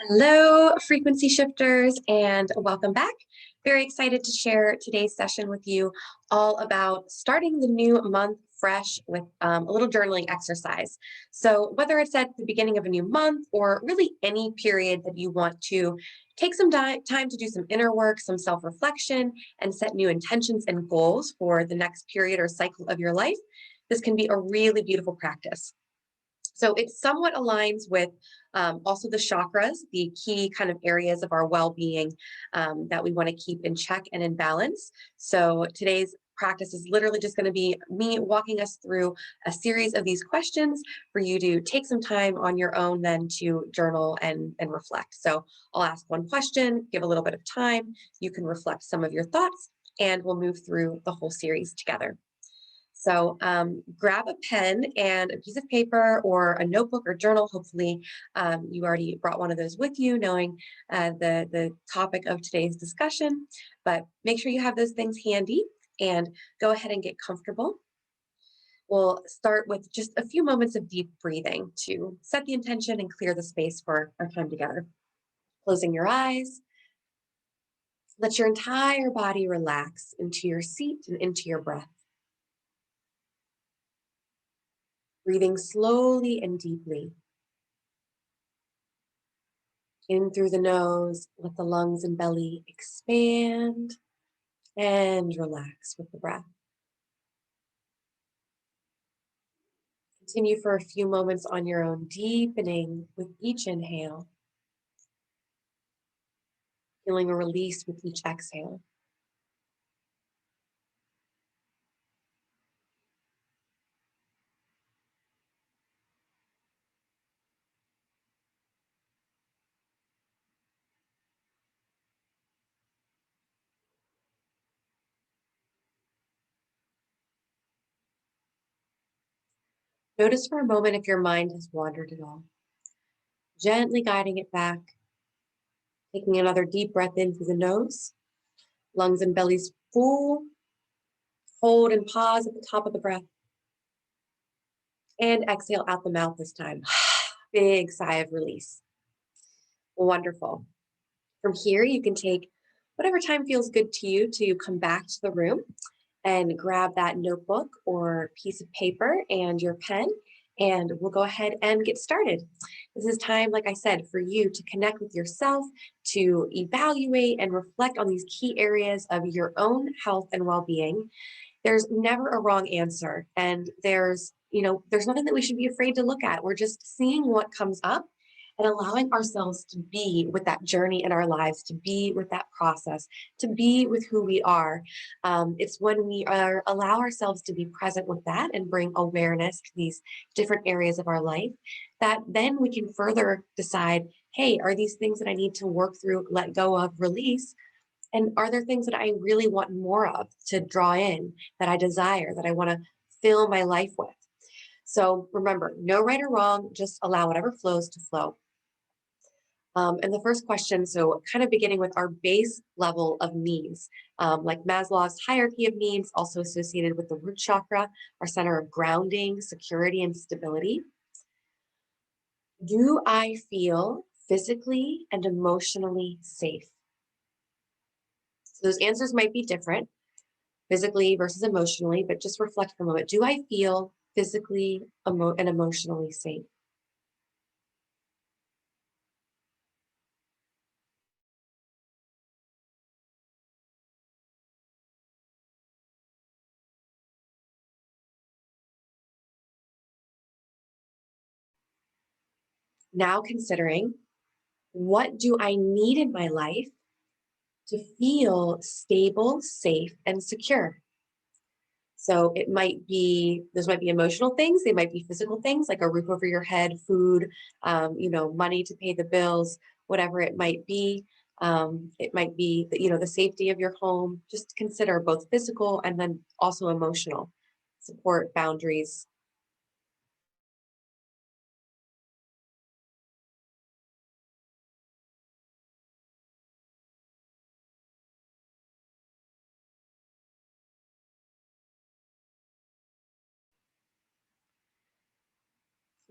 Hello, frequency shifters, and welcome back. Very excited to share today's session with you all about starting the new month fresh with a little journaling exercise. So whether it's at the beginning of a new month or really any period that you want to take some time to do some inner work, some self-reflection, and set new intentions and goals for the next period or cycle of your life, this can be a really beautiful practice. So it somewhat aligns with also the chakras, the key kind of areas of our well-being that we want to keep in check and in balance. So today's practice is literally just going to be me walking us through a series of these questions for you to take some time on your own then to journal and reflect. So I'll ask one question, give a little bit of time, you can reflect some of your thoughts, and we'll move through the whole series together. So grab a pen and a piece of paper or a notebook or journal. Hopefully you already brought one of those with you, knowing the topic of today's discussion. But make sure you have those things handy and go ahead and get comfortable. We'll start with just a few moments of deep breathing to set the intention and clear the space for our time together. Closing your eyes. Let your entire body relax into your seat and into your breath. Breathing slowly and deeply. In through the nose, let the lungs and belly expand and relax with the breath. Continue for a few moments on your own, deepening with each inhale, feeling a release with each exhale. Notice for a moment if your mind has wandered at all. Gently guiding it back, taking another deep breath in through the nose, lungs and bellies full. Hold and pause at the top of the breath. And exhale out the mouth this time. Big sigh of release. Wonderful. From here, you can take whatever time feels good to you to come back to the room and grab that notebook or piece of paper and your pen, and we'll go ahead and get started. This is time, like I said, for you to connect with yourself, to evaluate and reflect on these key areas of your own health and well-being. There's never a wrong answer, and there's nothing that we should be afraid to look at. We're just seeing what comes up and allowing ourselves to be with that journey in our lives, to be with that process, to be with who we are. It's when we allow ourselves to be present with that and bring awareness to these different areas of our life, that then we can further decide, hey, are these things that I need to work through, let go of, release? And are there things that I really want more of, to draw in, that I desire, that I want to fill my life with? So remember, no right or wrong, just allow whatever flows to flow. And the first question, so kind of beginning with our base level of needs, like Maslow's hierarchy of needs, also associated with the root chakra, our center of grounding, security, and stability. Do I feel physically and emotionally safe? So those answers might be different, physically versus emotionally, but just reflect for a moment. Do I feel physically and emotionally safe? Now considering, what do I need in my life to feel stable, safe, and secure? So it might be, those might be emotional things. They might be physical things like a roof over your head, food, money to pay the bills, whatever it might be. It might be, the safety of your home. Just consider both physical and then also emotional support, boundaries.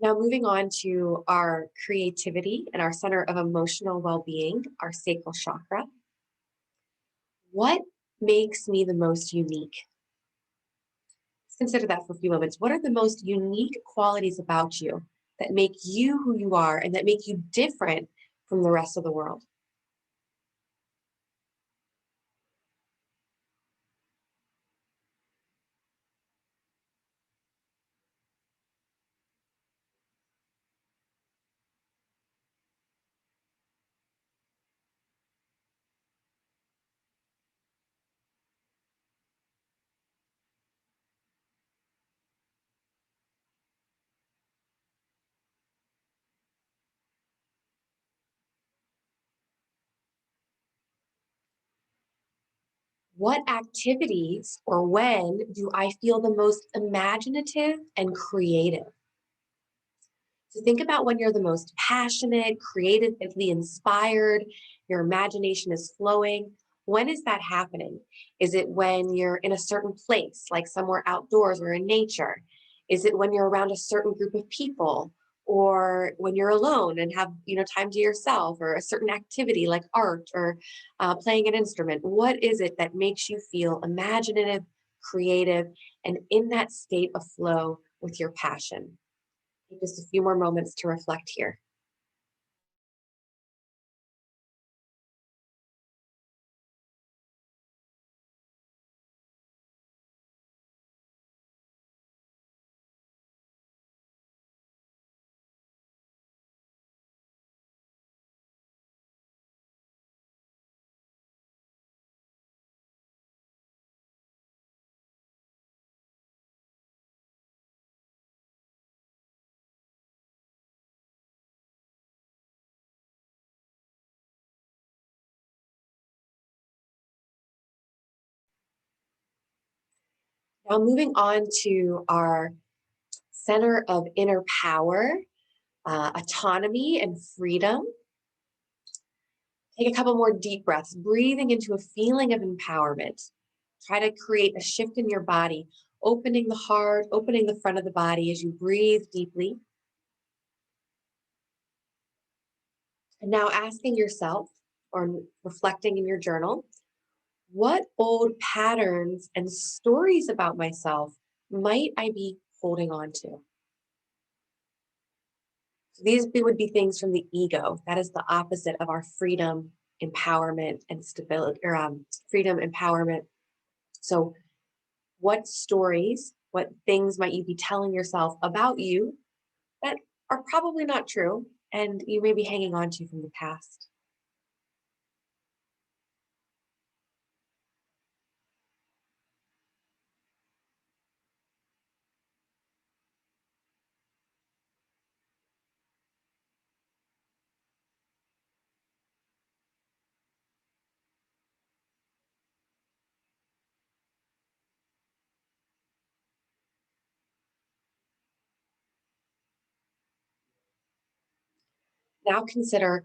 Now, moving on to our creativity and our center of emotional well-being, our sacral chakra. What makes me the most unique? Let's consider that for a few moments. What are the most unique qualities about you that make you who you are and that make you different from the rest of the world? What activities or when do I feel the most imaginative and creative? So think about when you're the most passionate, creatively inspired, your imagination is flowing. When is that happening? Is it when you're in a certain place, like somewhere outdoors or in nature? Is it when you're around a certain group of people? Or when you're alone and have time to yourself, or a certain activity like art or playing an instrument? What is it that makes you feel imaginative, creative, and in that state of flow with your passion? Take just a few more moments to reflect here. Now, moving on to our center of inner power, autonomy, and freedom. Take a couple more deep breaths, breathing into a feeling of empowerment. Try to create a shift in your body, opening the heart, opening the front of the body as you breathe deeply. And now asking yourself, or reflecting in your journal, what old patterns and stories about myself might I be holding on to? So these would be things from the ego. That is the opposite of our freedom, empowerment, and stability, or freedom, empowerment. So, what stories, what things might you be telling yourself about you that are probably not true and you may be hanging on to from the past? Now consider,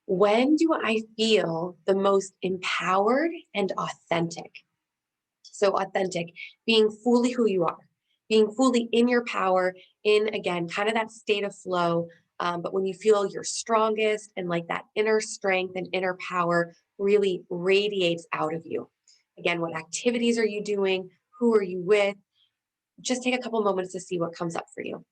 when do I feel the most empowered and authentic? So authentic, being fully who you are, being fully in your power, in again, kind of that state of flow. But when you feel your strongest and like that inner strength and inner power really radiates out of you. Again, what activities are you doing? Who are you with? Just take a couple moments to see what comes up for you.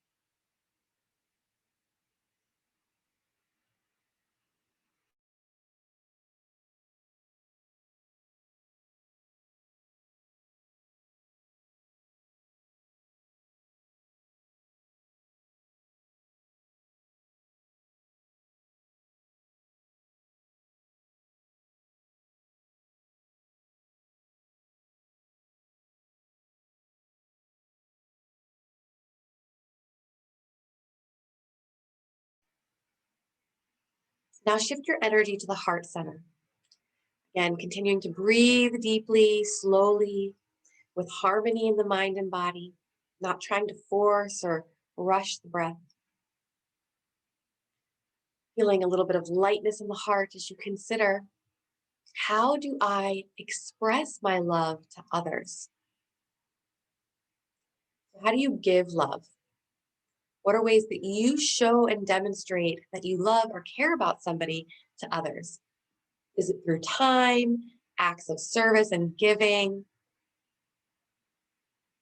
Now shift your energy to the heart center. Again, continuing to breathe deeply, slowly, with harmony in the mind and body, not trying to force or rush the breath. Feeling a little bit of lightness in the heart as you consider, how do I express my love to others? How do you give love? What are ways that you show and demonstrate that you love or care about somebody to others? Is it through time, acts of service and giving,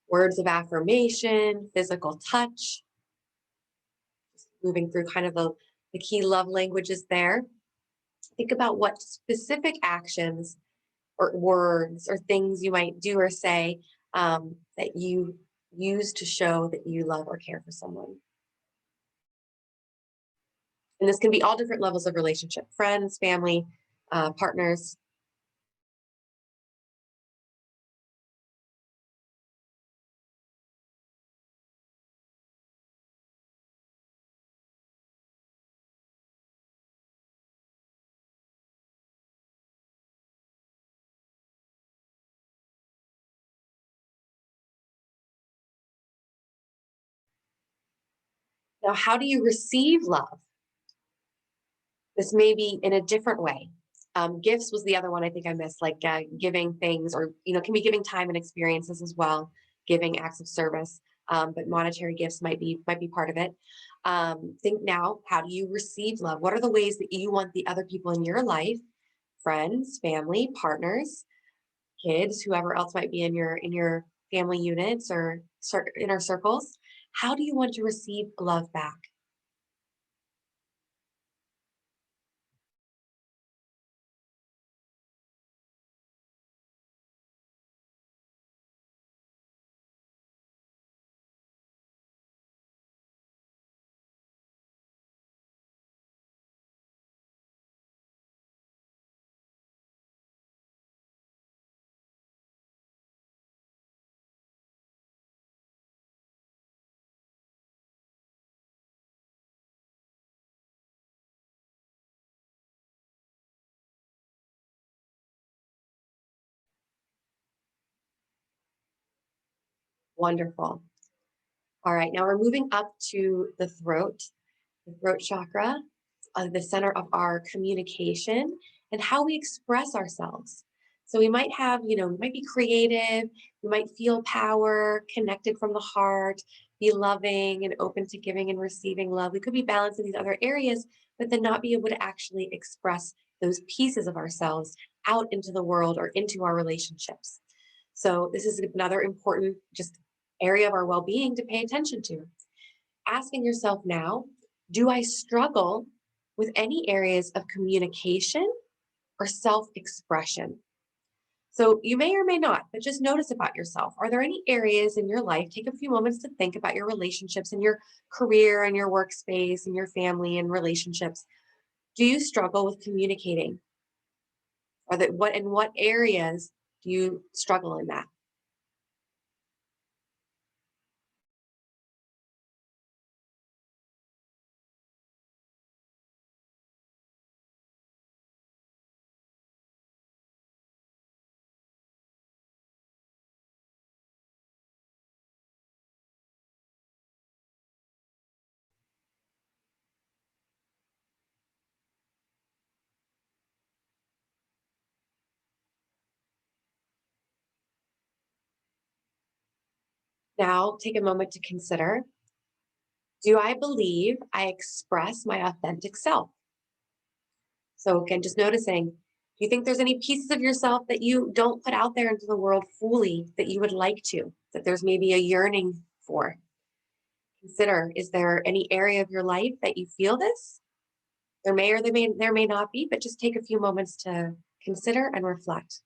words of affirmation, physical touch? Just moving through kind of the key love languages there. Think about what specific actions or words or things you might do or say that you use to show that you love or care for someone. And this can be all different levels of relationship, friends, family, partners. Now, how do you receive love? This may be in a different way. Gifts was the other one I think I missed, like giving things, or can be giving time and experiences as well, giving acts of service. But monetary gifts might be part of it. Think now, how do you receive love? What are the ways that you want the other people in your life, friends, family, partners, kids, whoever else might be in your family units or inner circles? How do you want to receive love back? Wonderful. All right, now we're moving up to the throat chakra, the center of our communication and how we express ourselves. So we might have, we might be creative, we might feel power, connected from the heart, be loving and open to giving and receiving love. We could be balanced in these other areas, but then not be able to actually express those pieces of ourselves out into the world or into our relationships. So this is another important just area of our well-being to pay attention to. Asking yourself now, do I struggle with any areas of communication or self-expression? So you may or may not, but just notice about yourself. Are there any areas in your life? Take a few moments to think about your relationships and your career and your workspace and your family and relationships. Do you struggle with communicating? Or that what in what areas do you struggle in that? Now take a moment to consider, do I believe I express my authentic self? So again, just noticing, do you think there's any pieces of yourself that you don't put out there into the world fully that you would like to, that there's maybe a yearning for? Consider, is there any area of your life that you feel this? There may not be, but just take a few moments to consider and reflect,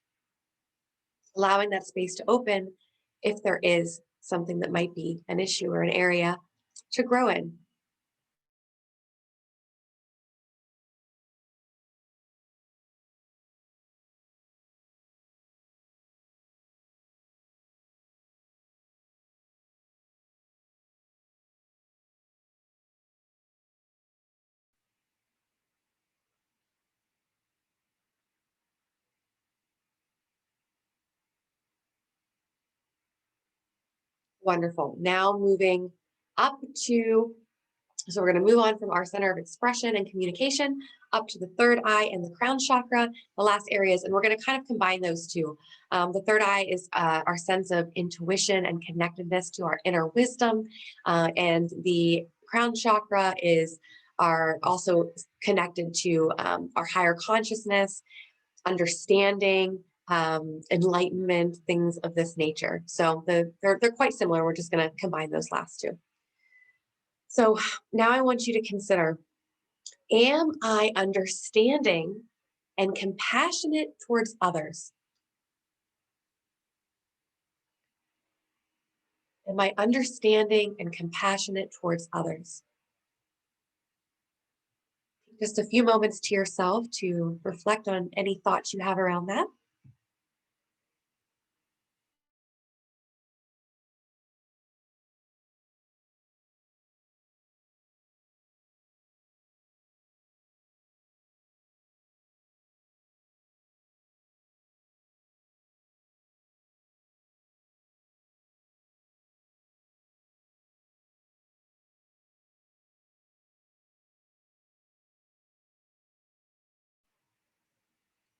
allowing that space to open if there is something that might be an issue or an area to grow in. Wonderful. Now moving up to So we're going to move on from our center of expression and communication up to the third eye and the crown chakra, the last areas, and we're going to kind of combine those two. The third eye is our sense of intuition and connectedness to our inner wisdom, and the crown chakra are also connected to our higher consciousness, understanding, enlightenment, things of this nature. So they're quite similar. We're just going to combine those last two. So now I want you to consider, am I understanding and compassionate towards others? Am I understanding and compassionate towards others? Just a few moments to yourself to reflect on any thoughts you have around that.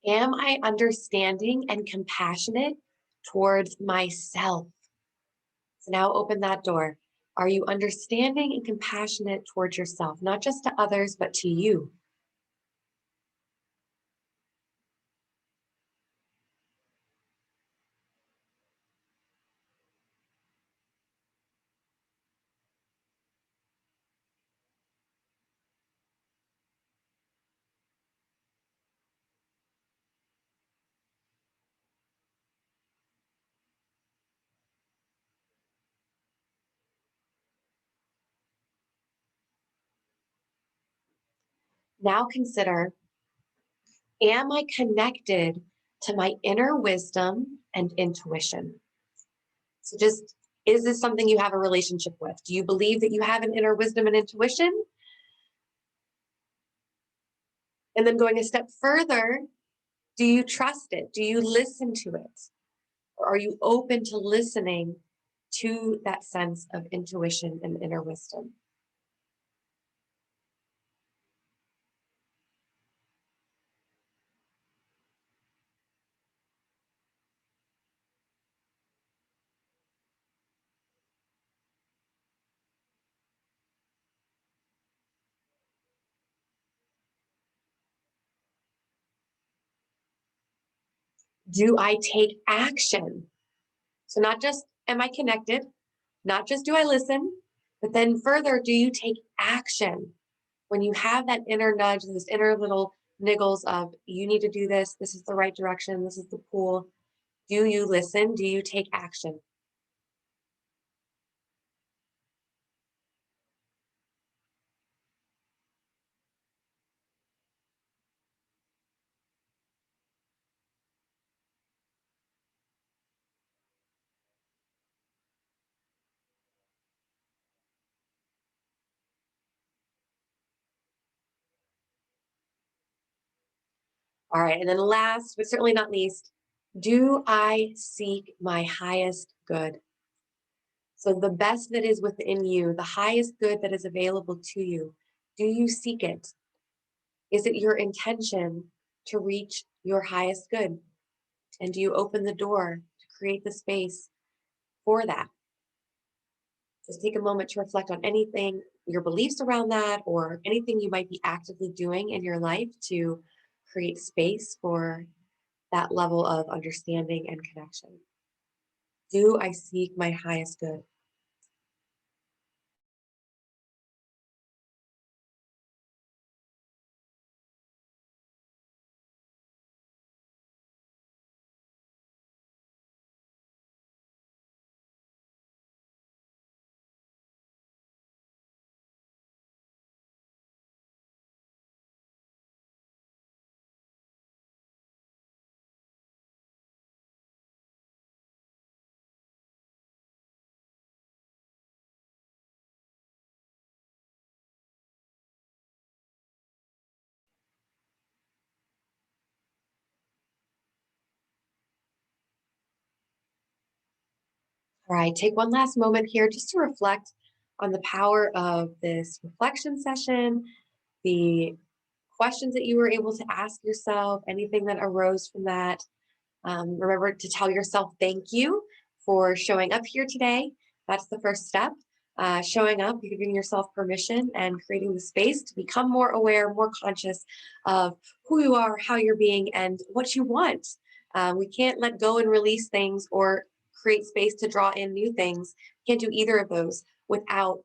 Am I understanding and compassionate towards myself? So now open that door. Are you understanding and compassionate towards yourself, not just to others, but to you? Now consider, am I connected to my inner wisdom and intuition? So just, is this something you have a relationship with? Do you believe that you have an inner wisdom and intuition? And then going a step further, do you trust it? Do you listen to it? Or are you open to listening to that sense of intuition and inner wisdom? Do I take action? So not just am I connected, not just do I listen, but then further, do you take action? When you have that inner nudge, those inner little niggles of, you need to do this, this is the right direction, this is the pool. Do you listen? Do you take action? All right, and then last, but certainly not least, do I seek my highest good? So the best that is within you, the highest good that is available to you, do you seek it? Is it your intention to reach your highest good? And do you open the door to create the space for that? Just take a moment to reflect on anything, your beliefs around that, or anything you might be actively doing in your life to create space for that level of understanding and connection. Do I seek my highest good? All right, take one last moment here just to reflect on the power of this reflection session, the questions that you were able to ask yourself, anything that arose from that. Remember to tell yourself thank you for showing up here today. That's the first step. showing up, giving yourself permission and creating the space to become more aware, more conscious of who you are, how you're being, and what you want. We can't let go and release things or create space to draw in new things. Can't do either of those without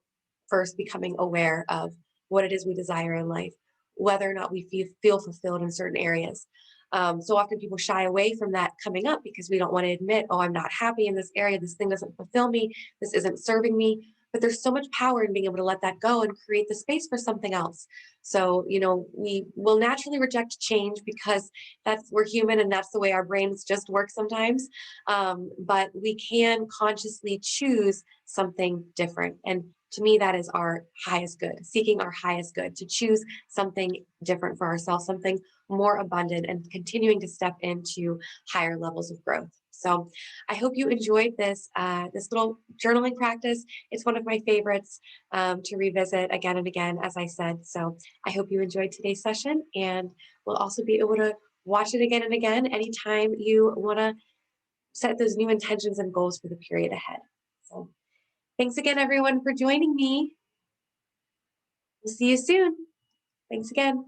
first becoming aware of what it is we desire in life, whether or not we feel fulfilled in certain areas. So often people shy away from that coming up because we don't want to admit, oh, I'm not happy in this area. This thing doesn't fulfill me. This isn't serving me. But there's so much power in being able to let that go and create the space for something else. So, we will naturally reject change because we're human and that's the way our brains just work sometimes. But we can consciously choose something different. And to me, that is our highest good, seeking our highest good, to choose something different for ourselves, something more abundant, and continuing to step into higher levels of growth. So I hope you enjoyed this little journaling practice. It's one of my favorites to revisit again and again, as I said. So I hope you enjoyed today's session, and we'll also be able to watch it again and again anytime you want to set those new intentions and goals for the period ahead. So thanks again, everyone, for joining me. We'll see you soon. Thanks again.